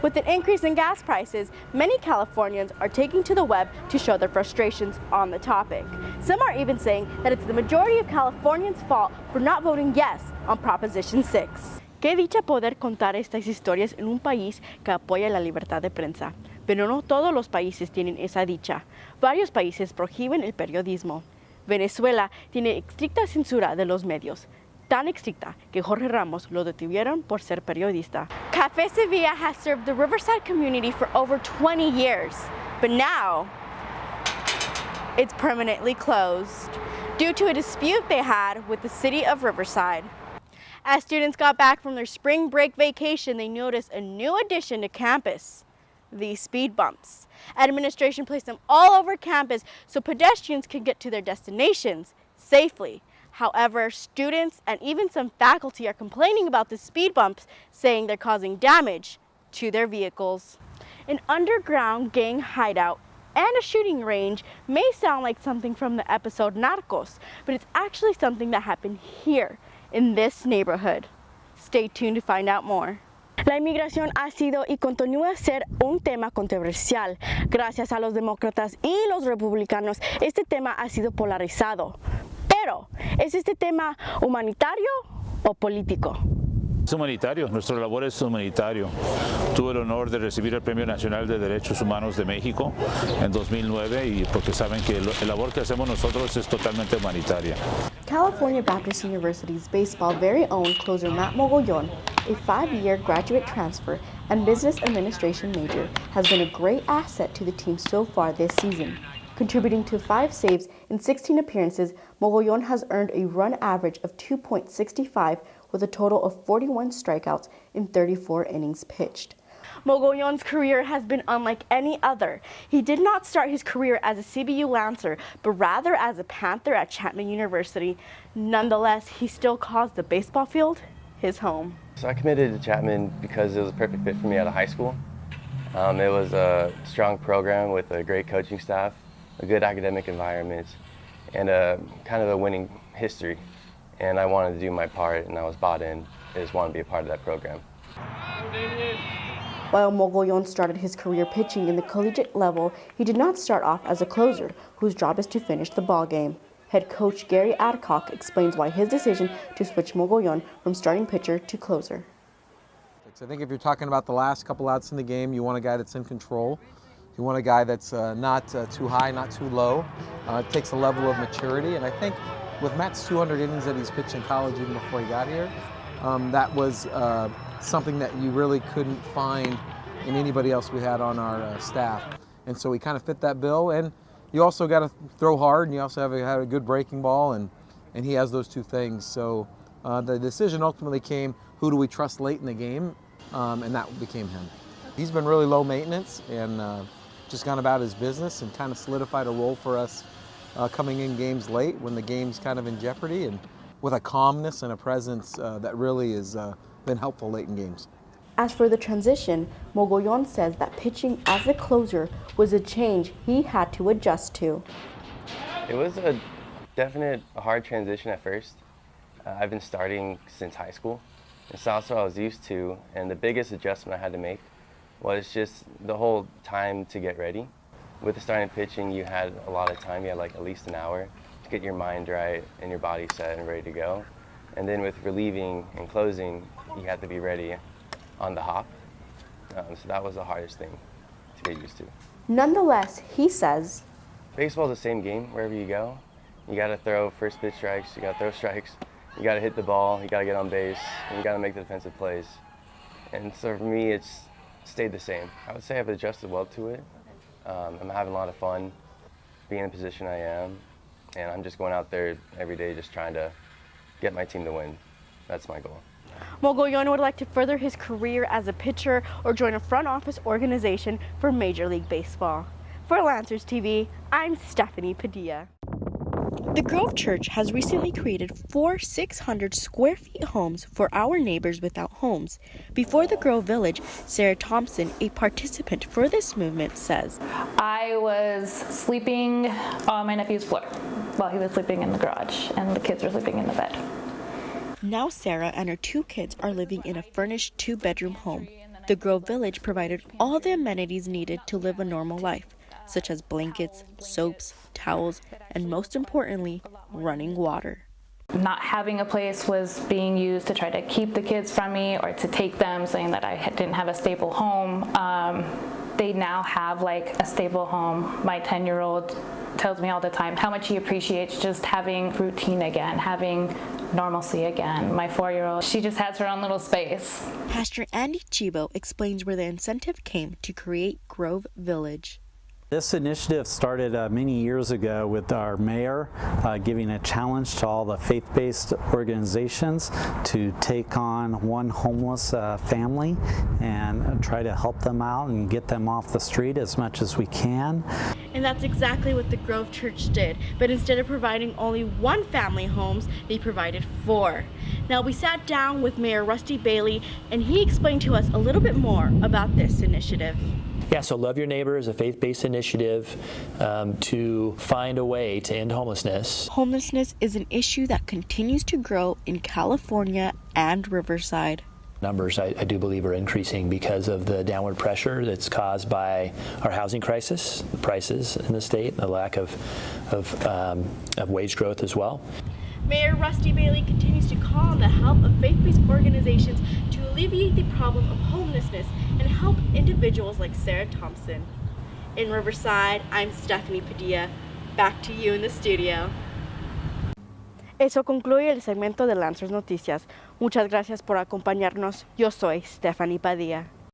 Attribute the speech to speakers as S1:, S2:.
S1: With an increase in gas prices, many Californians are taking to the web to show their frustrations on the topic. Some are even saying that it's the majority of Californians' fault for not voting yes on Proposition 6. Qué dicha poder contar estas historias en un país que apoya la libertad de prensa. Pero no todos los países tienen esa dicha. Varios países prohíben el periodismo. Venezuela tiene estricta censura de los medios, tan estricta que Jorge Ramos lo detuvieron por ser periodista. Café Sevilla has served the Riverside community for over 20 years, but now it's permanently closed due to a dispute they had with the city of Riverside. As students got back from their spring break vacation, they noticed a new addition to campus: these speed bumps. Administration placed them all over campus so pedestrians could get to their destinations safely. However, students and even some faculty are complaining about the speed bumps, saying they're causing damage to their vehicles. An underground gang hideout and a shooting range may sound like something from the episode Narcos, but it's actually something that happened here in this neighborhood. Stay tuned to find out more. La inmigración ha sido y continúa a ser un tema controversial. Gracias a los demócratas y los republicanos, este tema ha sido polarizado. Pero, ¿es este tema humanitario o político?
S2: Es humanitario, nuestra labor es humanitario. Tuve el honor de recibir el Premio Nacional de Derechos Humanos de México en 2009 y porque saben que la labor que hacemos nosotros es totalmente humanitaria.
S1: California Baptist University's baseball very own closer Matt Mogollon, a 5-year graduate transfer and business administration major, has been a great asset to the team so far this season. Contributing to 5 saves in 16 appearances, Mogollon has earned a run average of 2.65 with a total of 41 strikeouts in 34 innings pitched. Mogollon's career has been unlike any other. He did not start his career as a CBU Lancer, but rather as a Panther at Chapman University. Nonetheless, he still calls the baseball field his home.
S3: So I committed to Chapman because it was a perfect fit for me out of high school. It was a strong program with a great coaching staff, a good academic environment, and a kind of a winning history. And I wanted to do my part, and I was bought in. I just wanted to be a part of that program.
S1: While Mogollon started his career pitching in the collegiate level, he did not start off as a closer, whose job is to finish the ball game. Head coach Gary Adcock explains why his decision to switch Mogollon from starting pitcher to closer.
S4: I think if you're talking about the last couple outs in the game, you want a guy that's in control. You want a guy that's not too high, not too low. It takes a level of maturity, and I think with Matt's 200 innings that he's pitched in college even before he got here, that was something that you really couldn't find in anybody else we had on our staff. And so he kind of fit that bill, and you also got to throw hard, and you also have a good breaking ball, and he has those two things. So the decision ultimately came, who do we trust late in the game, and that became him. He's been really low maintenance and just gone about his business and kind of solidified a role for us coming in games late when the game's kind of in jeopardy, and with a calmness and a presence that really has been helpful late in games.
S1: As for the transition, Mogollon says that pitching as a closer was a change he had to adjust to.
S3: It was a definite hard transition at first. I've been starting since high school. It's also what I was used to, and the biggest adjustment I had to make was just the whole time to get ready. With the starting pitching, you had a lot of time. You had like at least an hour to get your mind right and your body set and ready to go. And then with relieving and closing, you had to be ready on the hop. So that was the hardest thing to get used to.
S1: Nonetheless, he says,
S3: baseball is the same game wherever you go. You got to throw first pitch strikes, you got to throw strikes, you got to hit the ball, you got to get on base, and you got to make the defensive plays. And so for me, it's stayed the same. I would say I've adjusted well to it. I'm having a lot of fun being in the position I am, and I'm just going out there every day just trying to get my team to win. That's my goal.
S1: Mogollon would like to further his career as a pitcher or join a front office organization for Major League Baseball. For Lancers TV, I'm Stephanie Padilla. The Grove Church has recently created 4 600 square feet homes for our neighbors without homes. Before the Grove Village, Sarah Thompson, a participant for this movement, says,
S5: I was sleeping on my nephew's floor while he was sleeping in the garage, and the kids were sleeping in the bed.
S1: Now Sarah and her 2 kids are living in a furnished 2-bedroom home. The Grove Village provided all the amenities needed to live a normal life, such as blankets, soaps, towels, and most importantly, running water.
S5: Not having a place was being used to try to keep the kids from me or to take them, saying that I didn't have a stable home. They now have like a stable home. My 10-year-old tells me all the time how much he appreciates just having routine again, having normalcy again. My 4-year-old, she just has her own little space.
S1: Pastor Andy Chibo explains where the incentive came to create Grove Village.
S6: This initiative started many years ago with our mayor giving a challenge to all the faith-based organizations to take on one homeless family and try to help them out and get them off the street as much as we can.
S1: And that's exactly what the Grove Church did, but instead of providing only one family homes, they provided 4. Now we sat down with Mayor Rusty Bailey and he explained to us a little bit more about this initiative.
S7: Yeah, so Love Your Neighbor is a faith-based initiative to find a way to end homelessness.
S1: Homelessness is an issue that continues to grow in California and Riverside.
S7: Numbers, I do believe, are increasing because of the downward pressure that's caused by our housing crisis, the prices in the state, the lack of wage growth as well.
S1: Mayor Rusty Bailey continues to call on the help of faith-based organizations to alleviate the problem of homelessness and help individuals like Sarah Thompson. In Riverside, I'm Stephanie Padilla. Back to you in the studio. Eso concluye el segmento de Lancers Noticias. Muchas gracias por acompañarnos. Yo soy Stephanie Padilla.